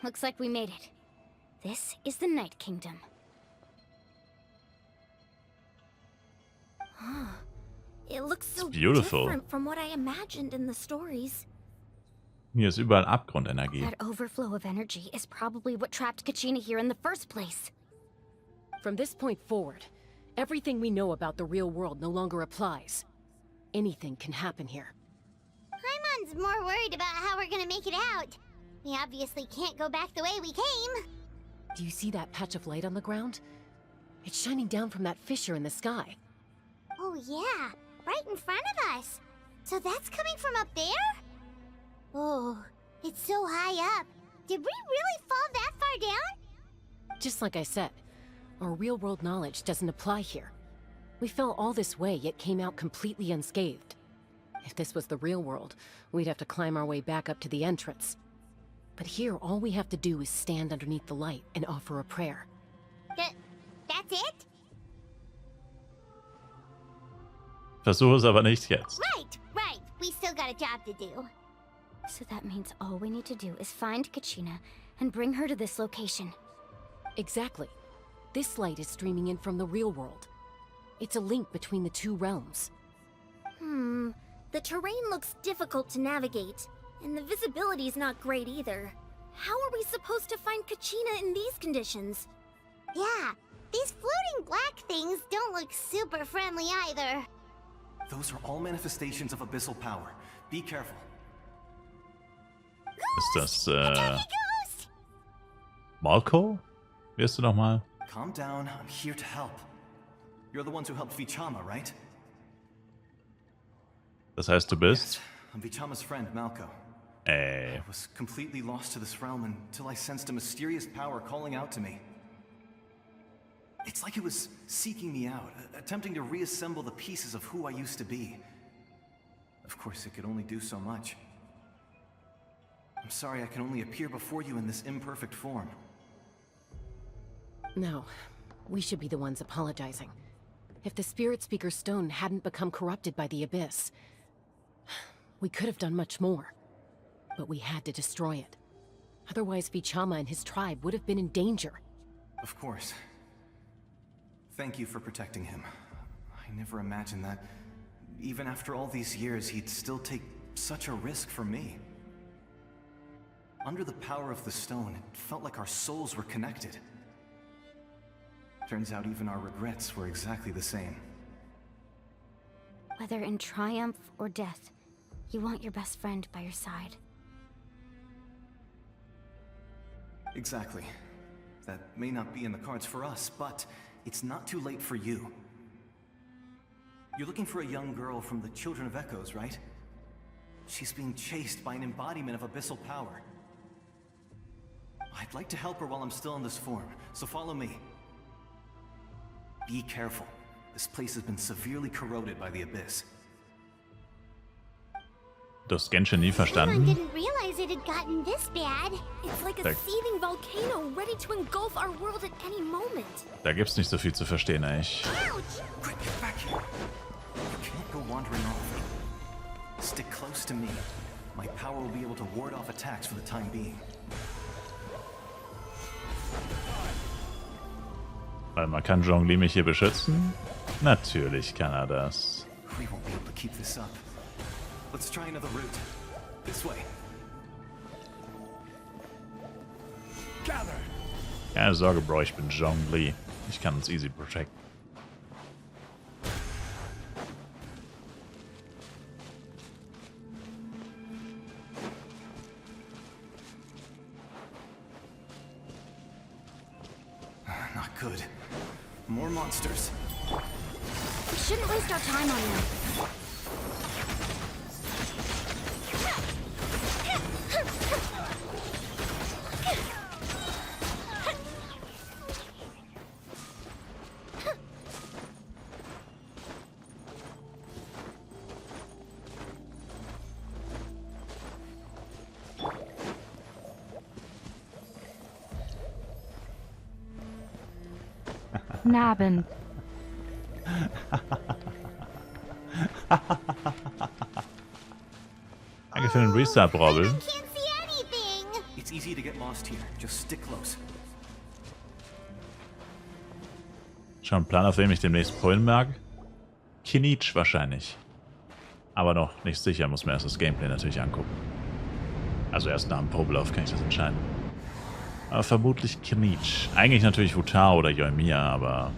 looks like we made it. This is the Night Kingdom. It looks so different from what I imagined in the stories. Hier ist überall Abgrundenergie. That overflow of energy is probably what trapped Kachina here in the first place. From this point forward, everything we know about the real world no longer applies. Anything can happen here. Paimon's more worried about how we're gonna make it out. We obviously can't go back the way we came. Do you see that patch of light on the ground? It's shining down from that fissure in the sky. Oh yeah, right in front of us. So that's coming from up there? Oh, it's so high up. Did we really fall that far down? Just like I said, our real-world knowledge doesn't apply here. We fell all this way, yet came out completely unscathed. If this was the real world, we'd have to climb our way back up to the entrance. But here, all we have to do is stand underneath the light and offer a prayer. That's it? Versuche es aber nicht jetzt. Right. We still got a job to do. So that means all we need to do is find Kachina and bring her to this location. Exactly. This light is streaming in from the real world. It's a link between the two realms. The terrain looks difficult to navigate, and the visibility's not great either. How are we supposed to find Kachina in these conditions? Yeah, these floating black things don't look super friendly either. Those are all manifestations of abyssal power. Be careful. Ist das, Marco? Wirst du noch mal? Calm down, I'm here to help. You're the ones who helped Vichama, right? Das heißt, du bist? Yes, I'm Vichama's friend, Malco. Ey. I was completely lost to this realm until I sensed a mysterious power calling out to me. It's like it was seeking me out, attempting to reassemble the pieces of who I used to be. Of course, it could only do so much. I'm sorry I can only appear before you in this imperfect form. No, we should be the ones apologizing. If the Spirit Speaker Stone hadn't become corrupted by the Abyss, we could have done much more. But we had to destroy it. Otherwise, Vichama and his tribe would have been in danger. Of course. Thank you for protecting him. I never imagined that, even after all these years, he'd still take such a risk for me. Under the power of the stone, it felt like our souls were connected. Turns out even our regrets were exactly the same. Whether in triumph or death, you want your best friend by your side. Exactly. That may not be in the cards for us, but it's not too late for you. You're looking for a young girl from the Children of Echoes, right? She's being chased by an embodiment of abyssal power. I'd like to help her while I'm still in this form, so follow me. Be careful. This place has been severely corroded by the Abyss. Du hast Genshin nie verstanden? I didn't realize it had gotten this bad. It's like a seething volcano ready to engulf our world at any moment. Da gibt's nicht so viel zu verstehen, echt. Ouch! Quick, get back here. You can't go wandering off. Stick close to me. My power will be able to ward off attacks for the time being. Weil man kann Zhongli mich hier beschützen? Natürlich kann er das. We won't be able to keep this up. Let's try another route. This way. Gather. Keine Sorge, Bro, ich bin Zhongli. Ich kann uns easy protecten. Not good. More monsters. We shouldn't waste our time on them. Abend. Danke für den Restart, Brabbel. I can't see anything. It's easy to get lost here. Just stick close. Schon ein Plan, auf dem ich demnächst polen mag? Kinich wahrscheinlich. Aber noch nicht sicher, muss mir erst das Gameplay natürlich angucken. Also erst nach dem Probelauf kann ich das entscheiden. Aber vermutlich Kinich. Eigentlich natürlich Wutar oder Yoimiya, aber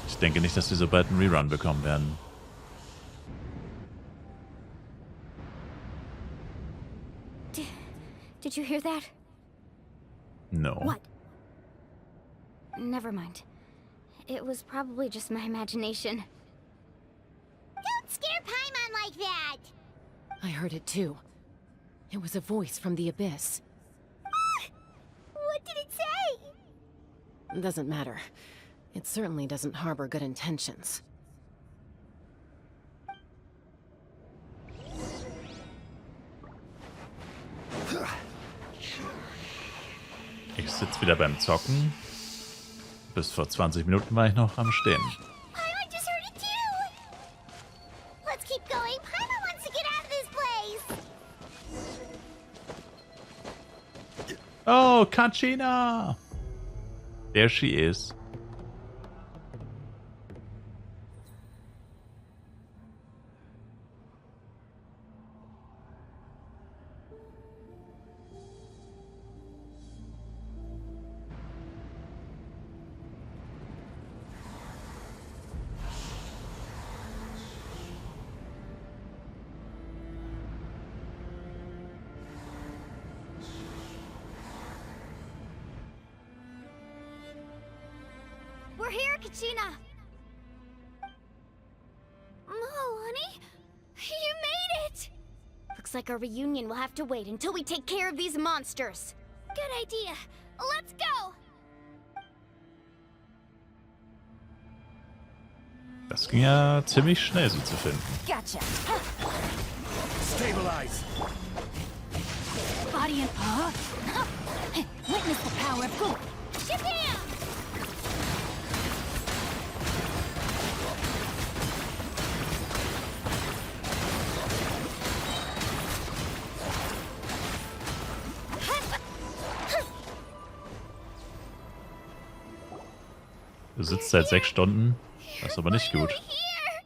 ich denke nicht, dass wir so bald einen Rerun bekommen werden. Did you hear that? No. What? Never mind. It was probably just my imagination. Don't scare Paimon like that! I heard it too. It was a voice from the abyss. What did it say? Doesn't matter. It certainly doesn't harbor good intentions. Ich sitze wieder beim Zocken. Bis vor 20 Minuten war ich noch am Stehen. Paimon just heard it too! Let's keep going. Paimon wants to get out of this place! Oh, Kachina! There she is. We're here, Kachina! Oh, honey? You made it! Looks like our reunion will have to wait until we take care of these monsters. Good idea. Let's go! Das ging ja ziemlich schnell, sie zu finden. Gotcha. Stabilize. Body and paw. Witness the power of Gu. Shabam! Du sitzt seit 6 Stunden. Das ist aber nicht gut. Here!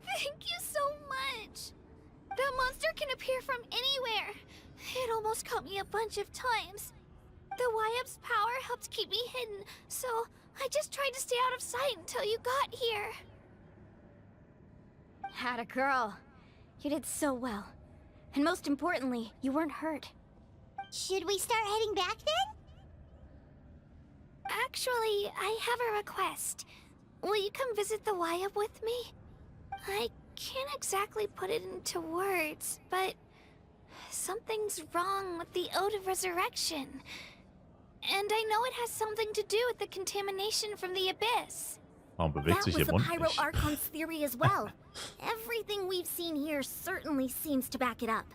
Thank you so much. That monster can appear from anywhere. It almost caught me a bunch of times. The Wyap's power helped keep me hidden, so I just tried to stay out of sight until you got here. Atta girl. You did so well. And most importantly, you weren't hurt. Should we start heading back then? Actually, I have a request. Will you come visit the Wyap with me? I can't exactly put it into words, but something's wrong with the Ode of Resurrection. And I know it has something to do with the contamination from the Abyss. Warum bewegt sich ihr Mund Pyro nicht? Archon's theory as well. Everything we've seen here certainly seems to back it up.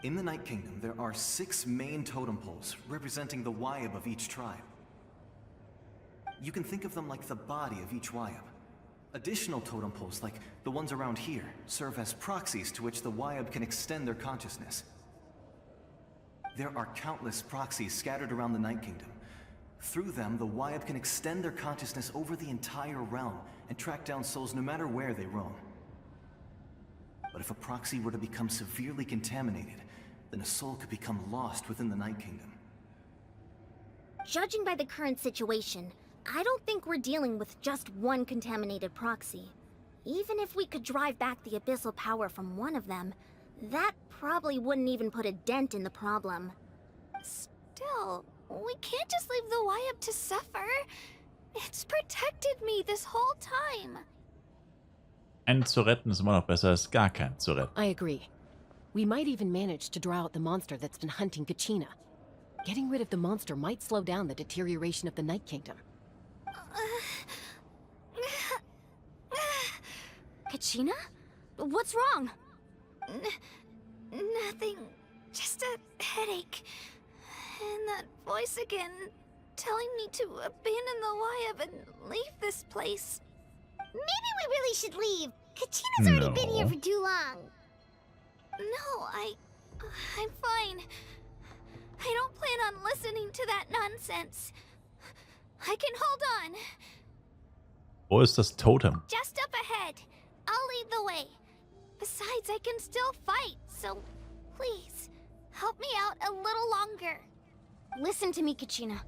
In the Night Kingdom, there are 6 main totem poles representing the Wyap of each tribe. You can think of them like the body of each Wyap. Additional totem poles, like the ones around here, serve as proxies to which the Wyap can extend their consciousness. There are countless proxies scattered around the Night Kingdom. Through them, the Wyap can extend their consciousness over the entire realm and track down souls no matter where they roam. But if a proxy were to become severely contaminated, then a soul could become lost within the Night Kingdom. Judging by the current situation, I don't think we're dealing with just one contaminated proxy. Even if we could drive back the abyssal power from one of them, that probably wouldn't even put a dent in the problem. Still, we can't just leave the Wyap to suffer. It's protected me this whole time. Einen zu retten ist immer noch besser als gar keinen zu retten. I agree. We might even manage to draw out the monster that's been hunting Kachina. Getting rid of the monster might slow down the deterioration of the Night Kingdom. Kachina? What's wrong? Nothing. Just a headache. And that voice again, telling me to abandon the Wyap and leave this place. Maybe we really should leave. Kachina's already been here No. for too long. No, I'm fine. I don't plan on listening to that nonsense. I can hold on. Wo ist das Totem? Just up ahead. I'll lead the way. Besides, I can still fight, so please, help me out a little longer. Listen to me, Kachina.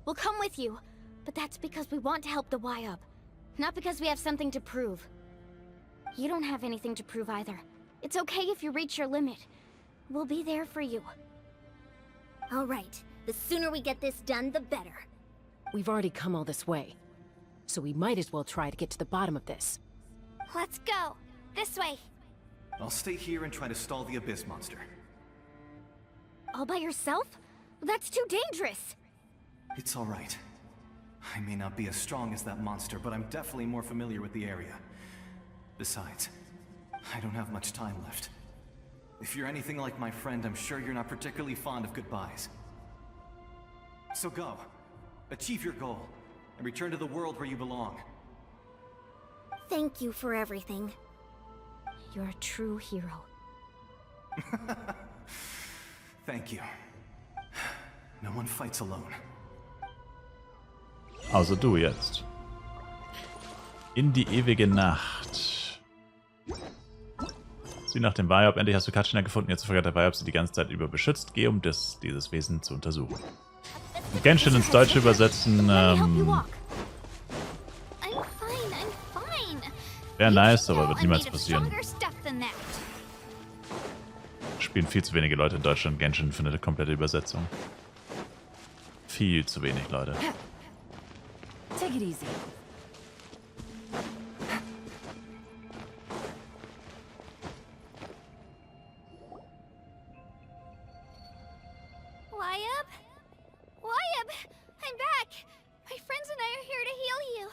We'll come with you, but that's because we want to help the Y-Up, not because we have something to prove. You don't have anything to prove either. It's okay if you reach your limit. We'll be there for you. All right. The sooner we get this done, the better. We've already come all this way, so we might as well try to get to the bottom of this. Let's go. This way. I'll stay here and try to stall the Abyss monster. All by yourself? That's too dangerous. It's all right. I may not be as strong as that monster, but I'm definitely more familiar with the area. Besides, I don't have much time left. If you're anything like my friend, I'm sure you're not particularly fond of goodbyes. So go. Achieve your goal, and return to the world where you belong. Thank you for everything. You're a true hero. Thank you. No one fights alone. Also du jetzt. In die ewige Nacht. Sieh nach dem Y-Up. Endlich hast du Kachina gefunden. Jetzt vergleicht der Y-Up sie die ganze Zeit über beschützt. Geh, um dieses Wesen zu untersuchen. Genshin ins Deutsche übersetzen. Wäre nice, aber wird niemals passieren. Spielen viel zu wenige Leute in Deutschland Genshin für eine komplette Übersetzung. Viel zu wenig Leute. Take it easy. Y-Up? Y-Up! I'm back! My friends and I are here to heal you.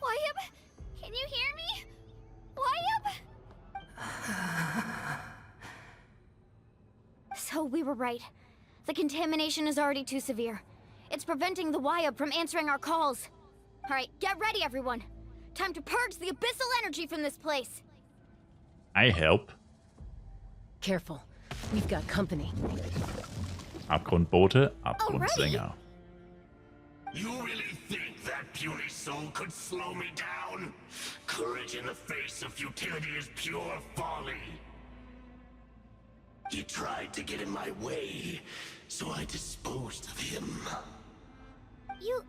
Y-Up? Can you hear me? Y-Up? So we were right. The contamination is already too severe. It's preventing the Y-Up from answering our calls. Alright, get ready everyone. Time to purge the abyssal energy from this place. I help. Careful. We've got company. Abgrundbote, Abgrundsänger. You really think that puny soul could slow me down? Courage in the face of futility is pure folly. He tried to get in my way, so I disposed of him. You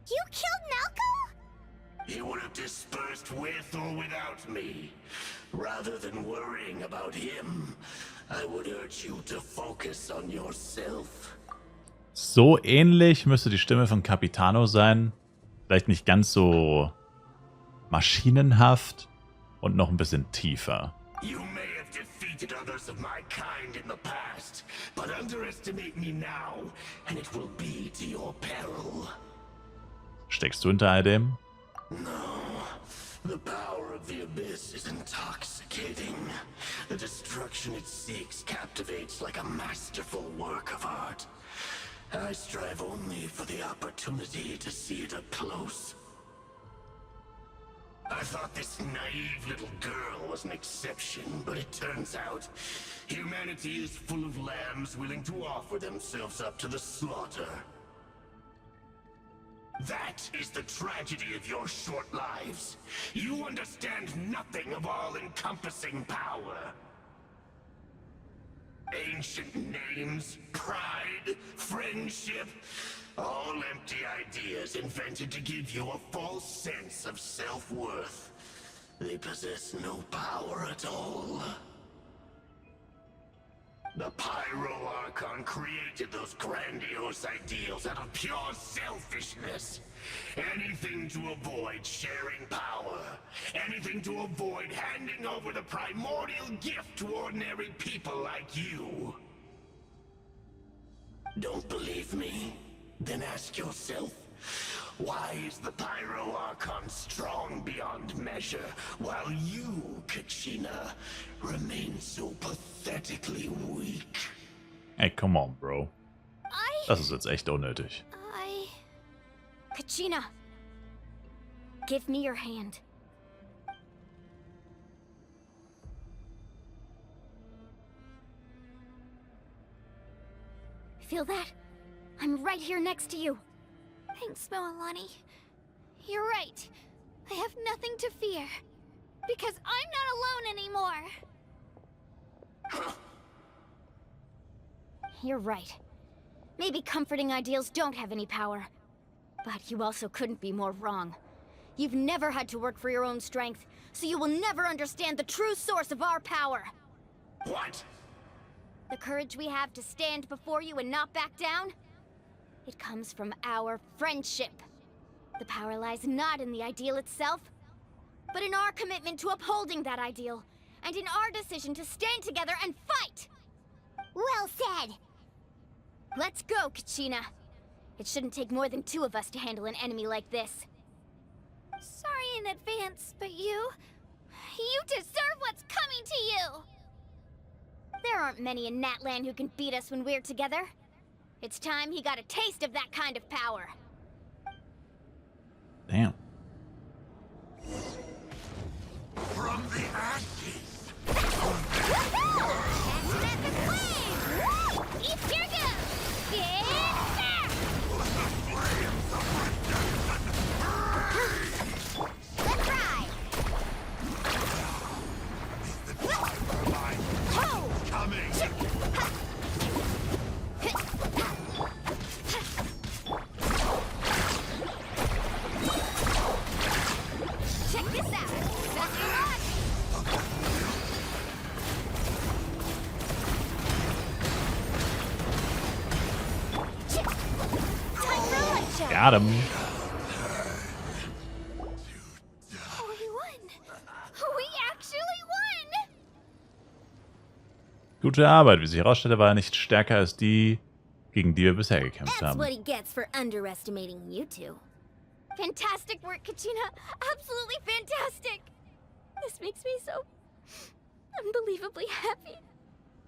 killed Malcolm? He would have dispersed with or without me. Rather than worrying about him, I would urge you to focus on yourself. So ähnlich müsste die Stimme von Capitano sein. Vielleicht nicht ganz so maschinenhaft und noch ein bisschen tiefer. You may have defeated others of my kind in the past, but underestimate me now, and it will be to your peril. Steckst du hinter all dem? No. The power of the Abyss is intoxicating. The destruction it seeks captivates like a masterful work of art. I strive only for the opportunity to see it up close. I thought this naive little girl was an exception, but it turns out humanity is full of lambs willing to offer themselves up to the slaughter. That is the tragedy of your short lives. You understand nothing of all-encompassing power. Ancient names, pride, friendship, all empty ideas invented to give you a false sense of self-worth. They possess no power at all. The Pyro Archon created those grandiose ideals out of pure selfishness. Anything to avoid sharing power. Anything to avoid handing over the primordial gift to ordinary people like you. Don't believe me? Then ask yourself, why is the Pyro Archon strong beyond measure, while you, Kachina, remain so pathetically weak? Ey, come on, Bro. Das ist jetzt echt unnötig. Kachina, give me your hand. feel that? I'm right here next to you. Thanks, Moalani. You're right. I have nothing to fear. Because I'm not alone anymore. You're right. Maybe comforting ideals don't have any power. But you also couldn't be more wrong. You've never had to work for your own strength, so you will never understand the true source of our power. What? The courage we have to stand before you and not back down? It comes from our friendship. The power lies not in the ideal itself, but in our commitment to upholding that ideal, and in our decision to stand together and fight! Well said! Let's go, Kachina. It shouldn't take more than 2 of us to handle an enemy like this. Sorry in advance, but you deserve what's coming to you! There aren't many in Natlan who can beat us when we're together. It's time he got a taste of that kind of power. Damn. From the ashes! Eat your gum! Get back! Let's ride! Coming! Check this out. That's your luck. Got him. Oh, we won! We actually won! Gute Arbeit. Wie sich herausstellte, war er nicht stärker als die, gegen die wir bisher gekämpft That's haben. what he gets for underestimating you two. Fantastic work, Kachina. Absolutely fantastic. This makes me so unbelievably happy.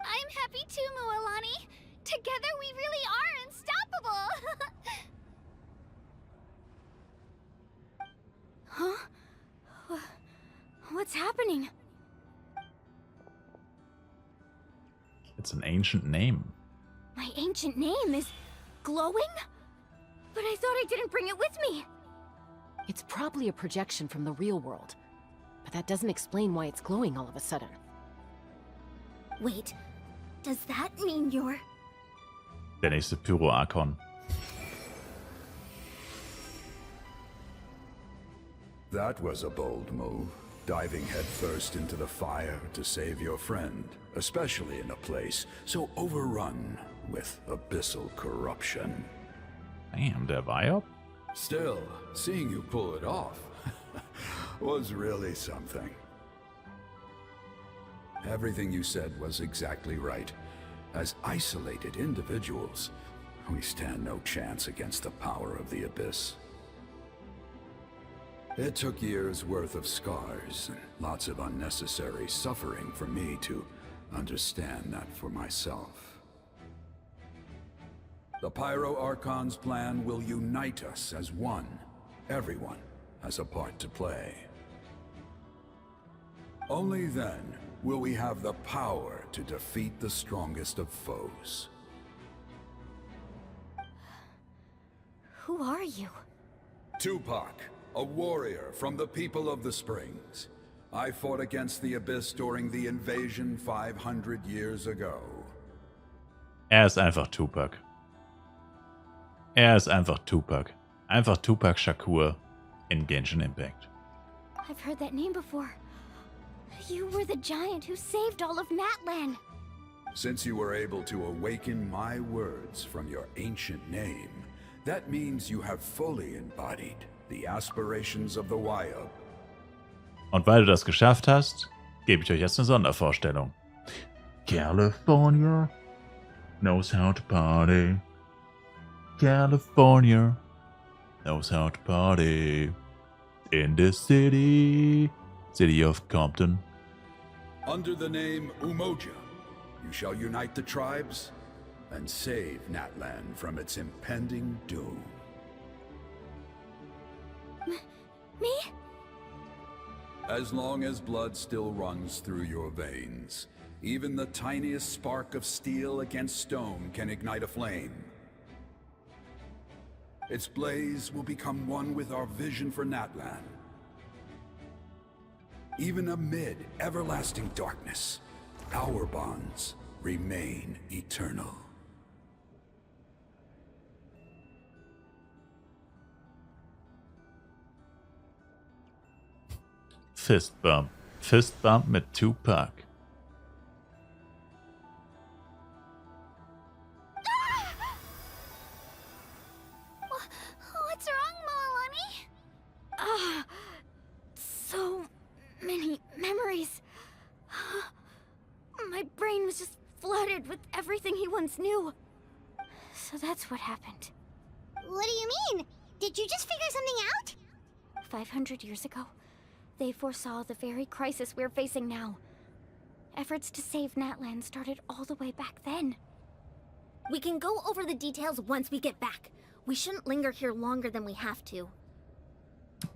I'm happy too, Moalani. Together we really are unstoppable! Huh? What's happening? It's an ancient name. My ancient name is glowing? But I thought I didn't bring it with me. It's probably a projection from the real world. But that doesn't explain why it's glowing all of a sudden. Wait, does that mean you're... Der nächste Pyro-Archon. That was a bold move, diving headfirst into the fire to save your friend, especially in a place so overrun with abyssal corruption. Damn, der Viop? Still, seeing you pull it off was really something. Everything you said was exactly right. As isolated individuals, we stand no chance against the power of the Abyss. It took years' worth of scars and lots of unnecessary suffering for me to understand that for myself. The Pyro Archon's plan will unite us as one. Everyone has a part to play. Only then will we have the power to defeat the strongest of foes. Who are you? Tupac, a warrior from the people of the Springs. I fought against the Abyss during the invasion 500 years ago. Ist einfach Tupac. Ist einfach Tupac. Einfach Tupac Shakur in Genshin Impact. I've heard that name before. You were the giant who saved all of Natlan. Since you were able to awaken my words from your ancient name, that means you have fully embodied the aspirations of the Wyab. Und weil du das geschafft hast, gebe ich euch jetzt eine Sondervorstellung. California knows how to party. California knows how to party. In the city of Compton. Under the name Umoja, you shall unite the tribes and save Natlan from its impending doom. Me? As long as blood still runs through your veins, Even the tiniest spark of steel against stone can ignite a flame. Its blaze will become one with our vision for Natlan. Even amid everlasting darkness, our bonds remain eternal. Fist Bump. Fist Bump mit Tupac. What's wrong, Moalani? So many memories. My brain was just flooded with everything he once knew. So that's what happened. What do you mean? Did you just figure something out? 500 years ago, they foresaw the very crisis we're facing now. Efforts to save Natlan started all the way back then. We can go over the details once we get back. We shouldn't linger here longer than we have to.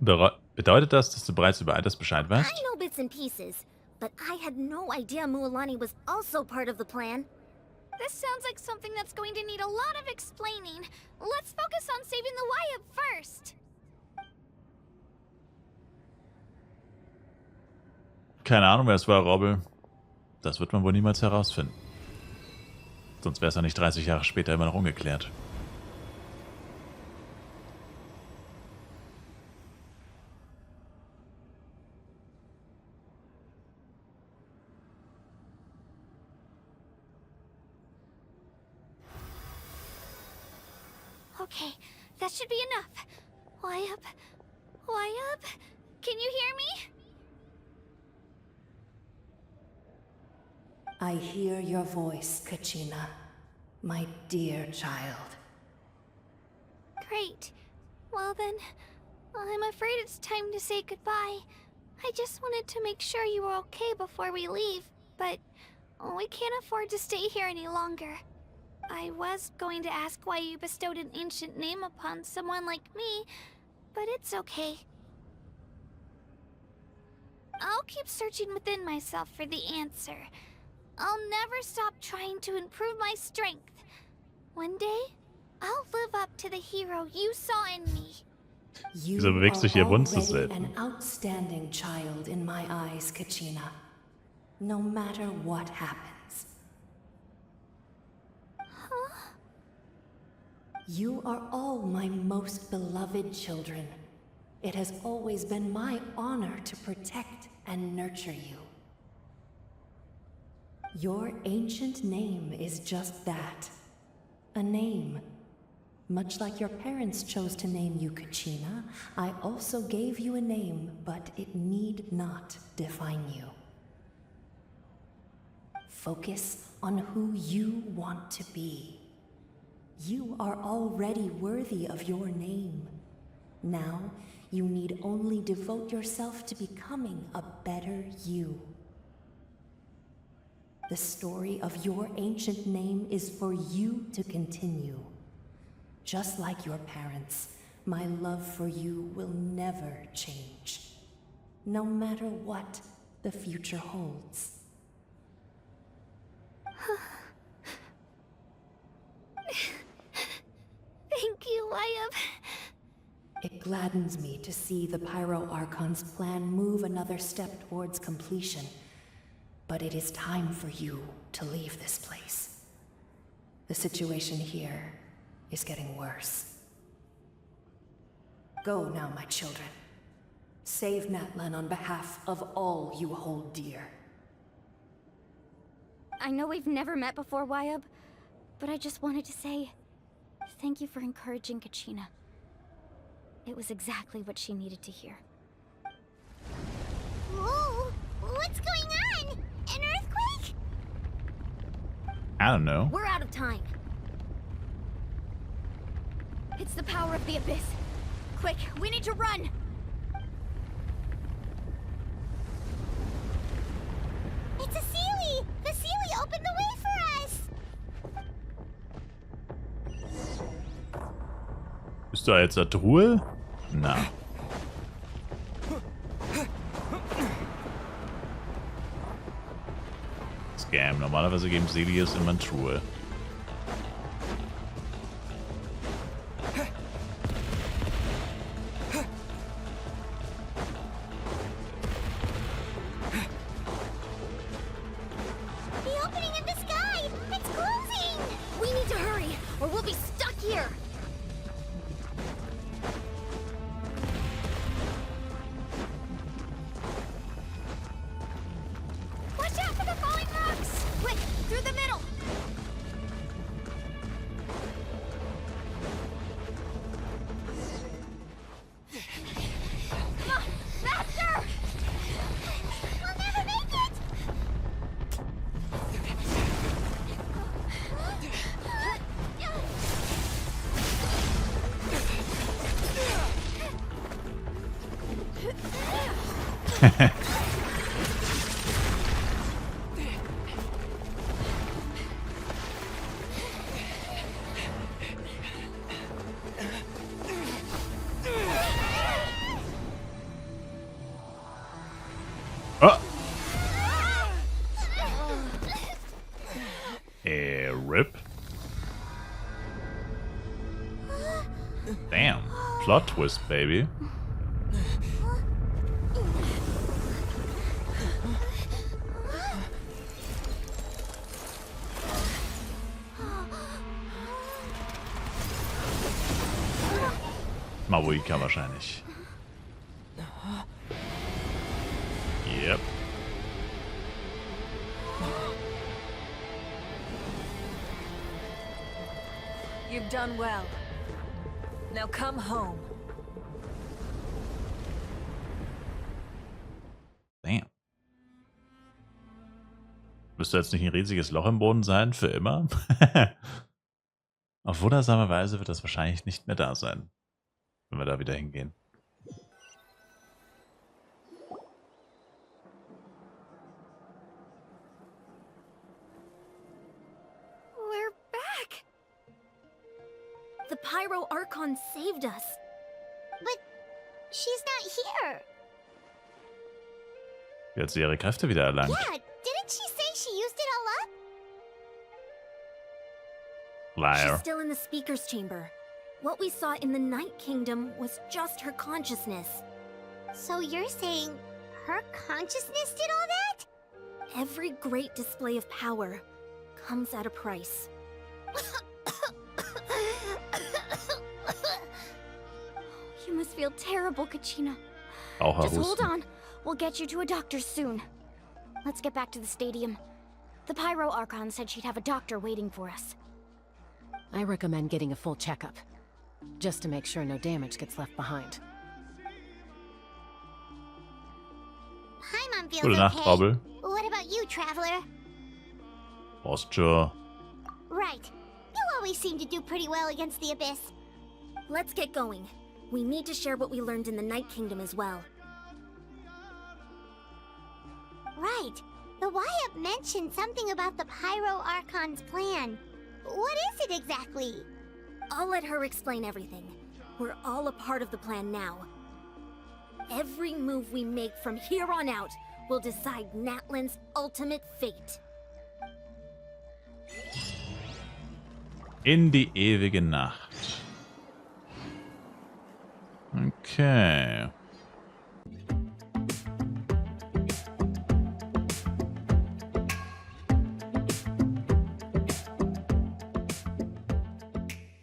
Bedeutet das, dass du bereits über all das Bescheid weißt? I know bits and pieces, but I had no idea Mualani was also part of the plan. This sounds like something that's going to need a lot of explaining. Let's focus on saving the Wyab first. Keine Ahnung, wer es war, Robbel. Das wird man wohl niemals herausfinden. Sonst wäre es ja nicht 30 Jahre später immer noch ungeklärt. Okay, that should be enough. Wyab? Wyab? Can you hear me? I hear your voice, Kachina, my dear child. Great. Well then, I'm afraid it's time to say goodbye. I just wanted to make sure you were okay before we leave, but we can't afford to stay here any longer. I was going to ask why you bestowed an ancient name upon someone like me, but it's okay. I'll keep searching within myself for the answer. I'll never stop trying to improve my strength. One day, I'll live up to the hero you saw in me. You Wieso bewegst du dich hier rund so already selten? an outstanding child in my eyes, Kachina. No matter what happens. Huh? You are all my most beloved children. It has always been my honor to protect and nurture you. Your ancient name is just that. A name. Much like your parents chose to name you Kachina, I also gave you a name, but it need not define you. Focus on who you want to be. You are already worthy of your name. Now, you need only devote yourself to becoming a better you. The story of your ancient name is for you to continue. Just like your parents, my love for you will never change. No matter what the future holds. Thank you, Wyab. It gladdens me to see the Pyro Archon's plan move another step towards completion. But it is time for you to leave this place. The situation here is getting worse. Go now, my children. Save Natlan on behalf of all you hold dear. I know we've never met before, Wyab, but I just wanted to say thank you for encouraging Kachina. It was exactly what she needed to hear. Whoa! What's going on? An earthquake? I don't know. We're out of time. It's the power of the Abyss. Quick, we need to run! It's a Sealy! The Sealy opened the way for us! Bist du jetzt der Truhe? Na. Das Scam. Normalerweise geben Seliges immer Truhe. The opening in the sky! It's closing! We need to hurry, or we'll be stuck here! Watch out for the falling rocks! Quick, through the middle! Come on, faster! We'll never make it! Oh! Rip. Damn. Plot twist, baby. Mabuika wahrscheinlich. Yep. You've done well. Now come home. Damn. Müsste jetzt nicht ein riesiges Loch im Boden sein, für immer? Auf wundersame Weise wird das wahrscheinlich nicht mehr da sein, wenn wir da wieder hingehen. We're back! The Pyro Archon saved us. But she's not here. Wie hat sie ihre Kräfte wieder erlangt? Yeah, didn't she say she used it all up? Liar. She's still in the speaker's chamber. What we saw in the Night Kingdom was just her consciousness. So you're saying her consciousness did all that? Every great display of power comes at a price. You must feel terrible, Kachina. Auch Just hold Husten. on. We'll get you to a doctor soon. Let's get back to the stadium. The Pyro Archon said she'd have a doctor waiting for us. I recommend getting a full checkup, just to make sure no damage gets left behind. Paimon feels Gute Nacht, okay. Robbel. What about you, traveler? Posture. Right. You always seem to do pretty well against the Abyss. Let's get going. We need to share what we learned in the Night Kingdom as well. Right. The Wyatt mentioned something about the Pyro Archon's plan. What is it exactly? I'll let her explain everything. We're all a part of the plan now. Every move we make from here on out will decide Natlan's ultimate fate. In die ewige Nacht. Okay.